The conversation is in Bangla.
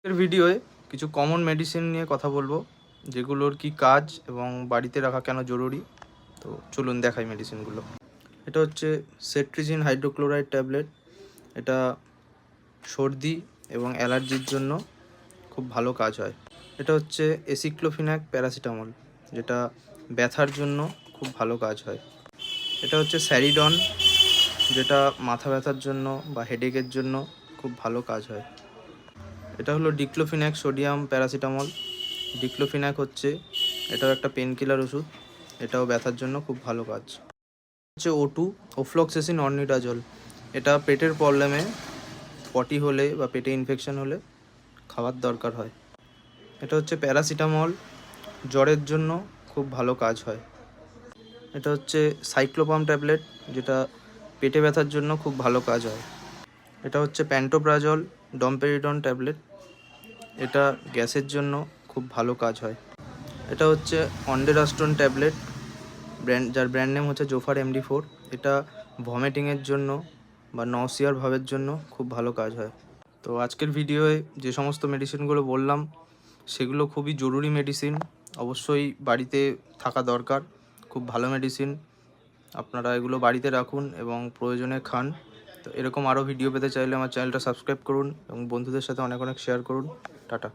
এর ভিডিওয়ে কিছু কমন মেডিসিন নিয়ে কথা বলবো, যেগুলোর কি কাজ এবং বাড়িতে রাখা কেন জরুরি। তো চলুন দেখাই মেডিসিনগুলো। এটা হচ্ছে সেট্রিজিন হাইড্রোক্লোরাইড ট্যাবলেট। এটা সর্দি এবং অ্যালার্জির জন্য খুব ভালো কাজ হয়। এটা হচ্ছে এসিক্লোফিনাক প্যারাসিটামল, যেটা ব্যথার জন্য খুব ভালো কাজ হয়। এটা হচ্ছে স্যারিডন, যেটা মাথা ব্যথার জন্য বা হেডেকের জন্য খুব ভালো কাজ হয়। এটা হলো ডিক্লোফিনাক সোডিয়াম প্যারাসিটামল। ডিক্লোফিনাক এটাও একটা পেন কিলার ওষুধ, এটাও ব্যথার জন্য খুব ভালো কাজ। হচ্ছে O2 ওফ্লক্সেসিন অর্নিডাজল। এটা পেটের প্রবলেমে, পটি হলে বা পেটে ইনফেকশন হলে খাওয়ার দরকার হয়। এটা হচ্ছে প্যারাসিটামল, জ্বরের জন্য খুব ভালো কাজ হয়। এটা হচ্ছে সাইক্লোপাম ট্যাবলেট, যেটা পেটে ব্যথার জন্য খুব ভালো কাজ হয়। এটা হচ্ছে প্যান্টোপ্রাজল ডমপেরিডন ট্যাবলেট, এটা গ্যাসের জন্য খুব ভালো কাজ হয়। এটা হচ্ছে অন্ডেরাস্টোন ট্যাবলেট, যার ব্র্যান্ড নেম হচ্ছে জোফার MD4। এটা ভমিটিংয়ের জন্য বা নসিয়ার ভাবের জন্য খুব ভালো কাজ হয়। তো আজকের ভিডিওয়ে যে সমস্ত মেডিসিনগুলো বললাম সেগুলো খুবই জরুরি মেডিসিন, অবশ্যই বাড়িতে থাকা দরকার। খুব ভালো মেডিসিন, আপনারা এগুলো বাড়িতে রাখুন এবং প্রয়োজনে খান। তো এরকম আরও ভিডিও পেতে চাইলে আমার চ্যানেলটা সাবস্ক্রাইব করুন এবং বন্ধুদের সাথে অনেক অনেক শেয়ার করুন। টাটা।